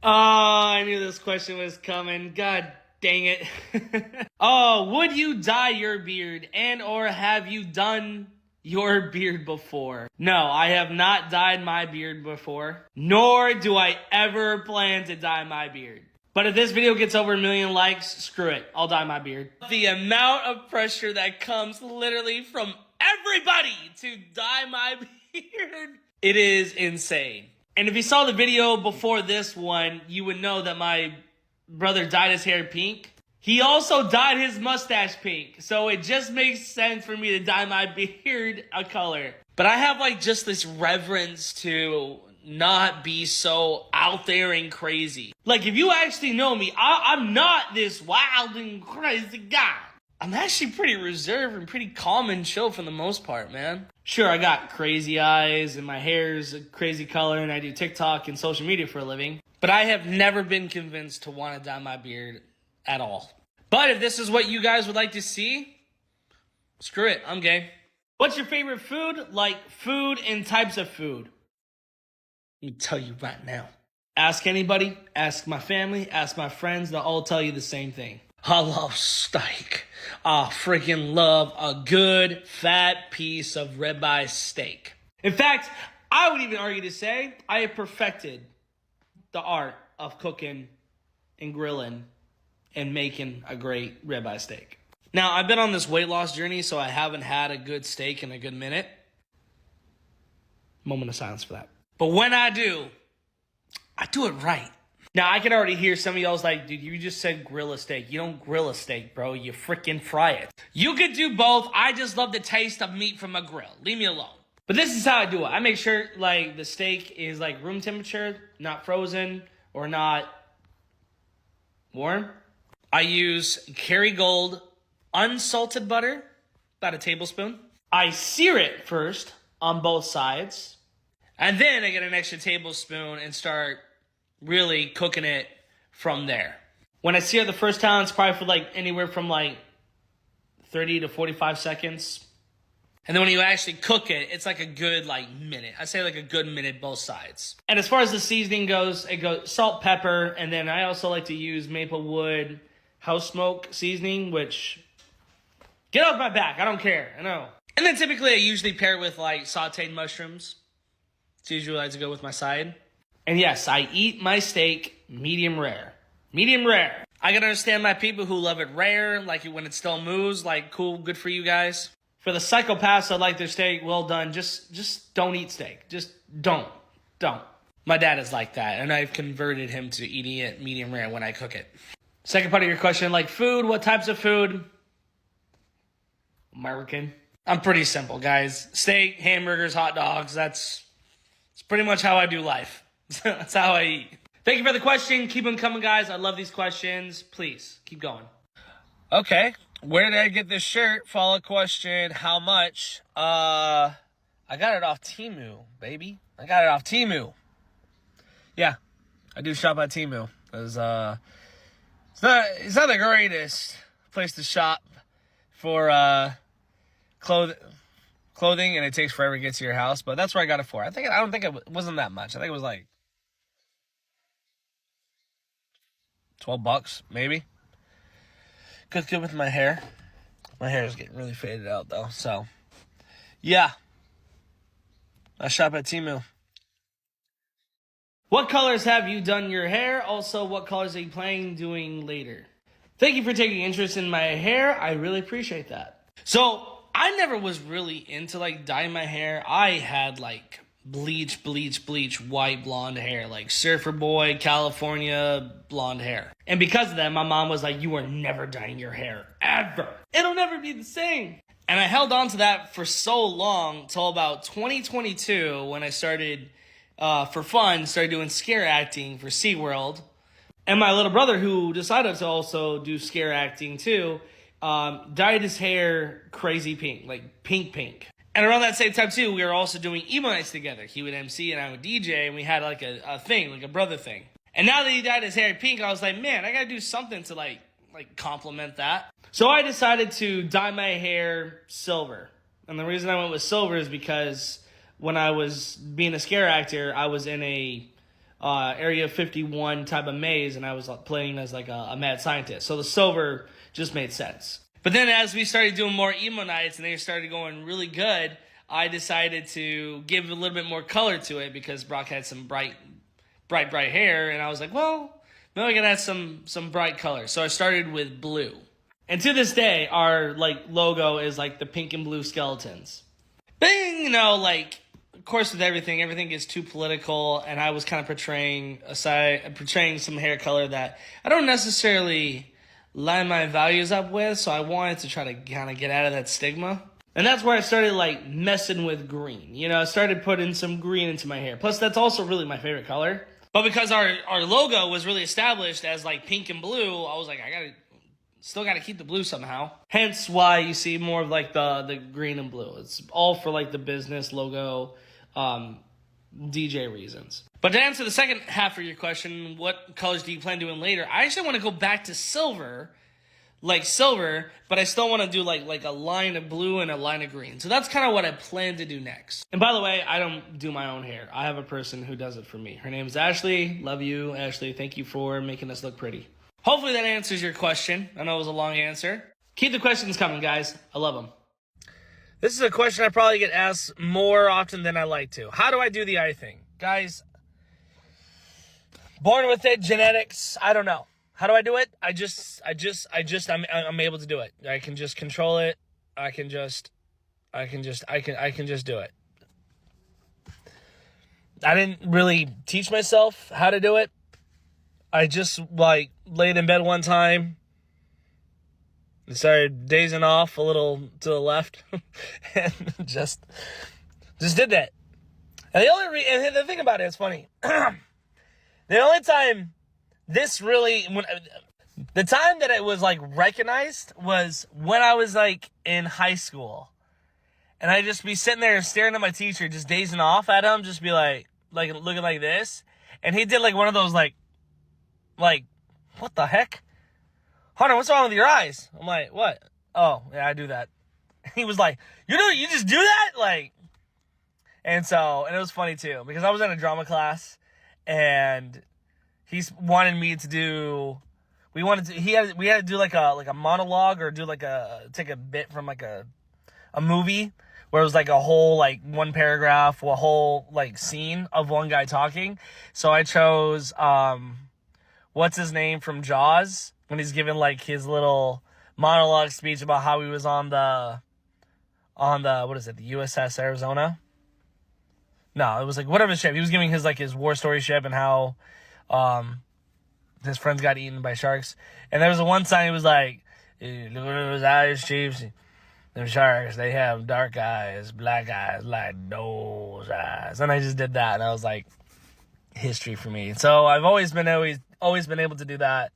Oh, I knew this question was coming. God dang it. Oh, would you dye your beard and or have you done your beard before? No, I have not dyed my beard before, nor do I ever plan to dye my beard. But if this video gets over 1 million likes, screw it. I'll dye my beard. The amount of pressure that comes literally from everybody to dye my beard, it is insane. And if you saw the video before this one, you would know that my brother dyed his hair pink. He also dyed his mustache pink. So it just makes sense for me to dye my beard a color. But I have like just this reverence to not be so out there and crazy. Like if you actually know me, I'm not this wild and crazy guy. I'm actually pretty reserved and pretty calm and chill for the most part, man. Sure, I got crazy eyes and my hair's a crazy color and I do TikTok and social media for a living. But I have never been convinced to want to dye my beard at all. But if this is what you guys would like to see, screw it, I'm gay. What's your favorite food? Like food and types of food. Let me tell you right now. Ask anybody, ask my family, ask my friends, they'll all tell you the same thing. I love steak. I freaking love a good fat piece of ribeye steak. In fact, I would even argue to say I have perfected the art of cooking and grilling and making a great ribeye steak. Now, I've been on this weight loss journey, so I haven't had a good steak in a good minute. Moment of silence for that. But when I do it right. Now, I can already hear some of y'all's like, dude, you just said grill a steak. You don't grill a steak, bro. You freaking fry it. You could do both. I just love the taste of meat from a grill. Leave me alone. But this is how I do it. I make sure, like, the steak is, like, room temperature, not frozen or not warm. I use Kerrygold unsalted butter, about a tablespoon. I sear it first on both sides. And then I get an extra tablespoon and start really cooking it from there. When I sear the first time, it's probably for like anywhere from like 30 to 45 seconds. And then when you actually cook it, it's like a good like minute. I say like a good minute both sides. And as far as the seasoning goes, it goes salt, pepper, and then I also like to use Maplewood house smoke seasoning, which get off my back, I don't care, I know. And then typically I usually pair it with like sauteed mushrooms. It's usually what I like to go with my side. And yes, I eat my steak medium rare. Medium rare. I can understand my people who love it rare, like it when it still moves, like cool, good for you guys. For the psychopaths that like their steak well done, just don't eat steak. Just don't. My dad is like that, and I've converted him to eating it medium rare when I cook it. Second part of your question, like food, what types of food? American. I'm pretty simple, guys. Steak, hamburgers, hot dogs, that's pretty much how I do life. That's how I eat. Thank you for the question. Keep them coming, guys. I love these questions. Please, keep going. Okay. Where did I get this shirt? Follow-up question. How much? I got it off Temu, baby. I got it off Temu. Yeah. I do shop at Temu. It's not the greatest place to shop for clothing, and it takes forever to get to your house, but that's where I got it for. I don't think it wasn't that much. I think it was like $12, maybe. Good with my hair. My hair is getting really faded out, though. So, yeah. I shop at Temu. What colors have you done your hair? Also, what colors are you planning doing later? Thank you for taking interest in my hair. I really appreciate that. So, I never was really into, like, dyeing my hair. I had, like, bleach, white blonde hair, like surfer boy, California blonde hair. And because of that, my mom was like, you are never dyeing your hair, ever. It'll never be the same. And I held on to that for so long, till about 2022, when I started, for fun, started doing scare acting for SeaWorld. And my little brother, who decided to also do scare acting too, dyed his hair crazy pink, like pink. And around that same time, too, we were also doing emo nights together. He would MC and I would DJ, and we had like a thing, like a brother thing. And now that he dyed his hair pink, I was like, man, I gotta do something to like complement that. So I decided to dye my hair silver. And the reason I went with silver is because when I was being a scare actor, I was in a Area 51 type of maze, and I was playing as like a mad scientist. So the silver just made sense. But then as we started doing more emo nights and they started going really good, I decided to give a little bit more color to it because Brock had some bright hair, and I was like, well, maybe I can add some bright color. So I started with blue. And to this day, our like logo is like the pink and blue skeletons. But you know, like, of course, with everything gets too political, and I was kind of portraying some hair color that I don't necessarily line my values up with, so I wanted to try to kind of get out of that stigma. And that's where I started like messing with green. You know, I started putting some green into my hair. Plus, that's also really my favorite color. But because our logo was really established as like pink and blue, I was like, still got to keep the blue somehow. Hence why you see more of like the green and blue. It's all for like the business logo, DJ reasons. But to answer the second half of your question, what colors do you plan doing later? I actually want to go back to silver, but I still want to do like a line of blue and a line of green. So that's kind of what I plan to do next. And by the way, I don't do my own hair. I have a person who does it for me. Her name is Ashley. Love you, Ashley. Thank you for making us look pretty. Hopefully that answers your question. I know it was a long answer. Keep the questions coming, guys. I love them. This is a question I probably get asked more often than I like to. How do I do the eye thing? Guys, born with it, genetics, I don't know. How do I do it? I'm able to do it. I can just control it. I can just do it. I didn't really teach myself how to do it. I just like laid in bed one time and started dazing off a little to the left and just did that. And and the thing about it is funny. The only time the time that it was like recognized was when I was like in high school, and I'd just be sitting there staring at my teacher, just dazing off at him, just be like looking like this, and he did like one of those like, what the heck? Hunter, what's wrong with your eyes? I'm like, what? Oh, yeah, I do that. He was like, you just do that? Like, and it was funny too, because I was in a drama class, and he wanted me to do, we had to do like a monologue, or do take a bit from like a movie, where it was like a whole like one paragraph, a whole like scene of one guy talking. So I chose, what's his name from Jaws, when he's giving like his little monologue speech about how he was on the what is it, the USS Arizona? No, it was like whatever ship. He was giving his war story ship, and how his friends got eaten by sharks. And there was one sign, he was like, hey, look at those eyes, chiefs. Them sharks, they have dark eyes, black eyes, like those eyes. And I just did that, and I was like, history for me. So I've always been able to do that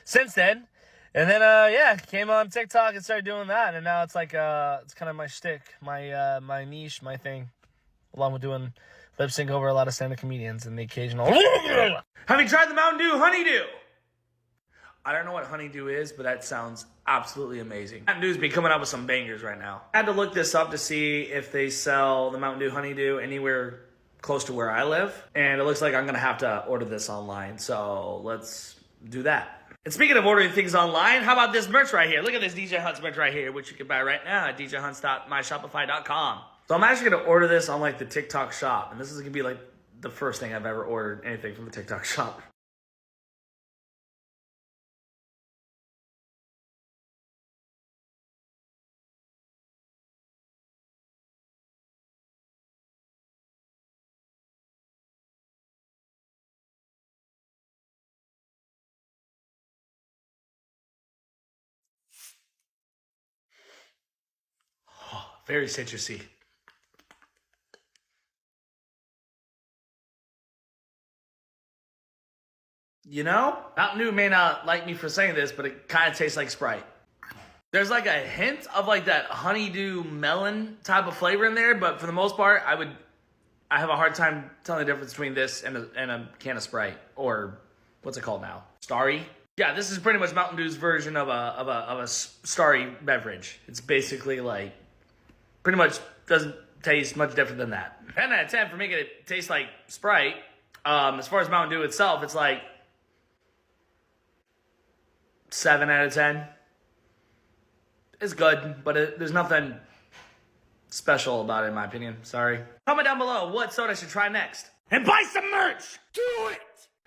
since then. And then came on TikTok and started doing that, and now it's like it's kind of my shtick, my niche, my thing, along with doing lip sync over a lot of stand-up comedians and the occasional. Have you tried the Mountain Dew Honeydew? I don't know what honeydew is, but that sounds absolutely amazing. Mountain Dew's been coming up with some bangers right now. I had to look this up to see if they sell the Mountain Dew Honeydew anywhere close to where I live, and it looks like I'm gonna have to order this online, so let's do that. And speaking of ordering things online, how about this merch right here? Look at this DJ Hunts merch right here, which you can buy right now at djhunts.myshopify.com. So I'm actually gonna order this on like the TikTok shop, and this is gonna be like the first thing I've ever ordered anything from the TikTok shop. Very citrusy. You know, Mountain Dew may not like me for saying this, but it kind of tastes like Sprite. There's like a hint of like that honeydew melon type of flavor in there, but for the most part, I have a hard time telling the difference between this and a can of Sprite, or what's it called now? Starry? Yeah, this is pretty much Mountain Dew's version of a Starry beverage. It's basically like, pretty much doesn't taste much different than that. 10 out of 10 for making it taste like Sprite. As far as Mountain Dew itself, it's like 7 out of 10. It's good, but there's nothing special about it in my opinion. Sorry. Comment down below what soda I should try next. And buy some merch! Do it!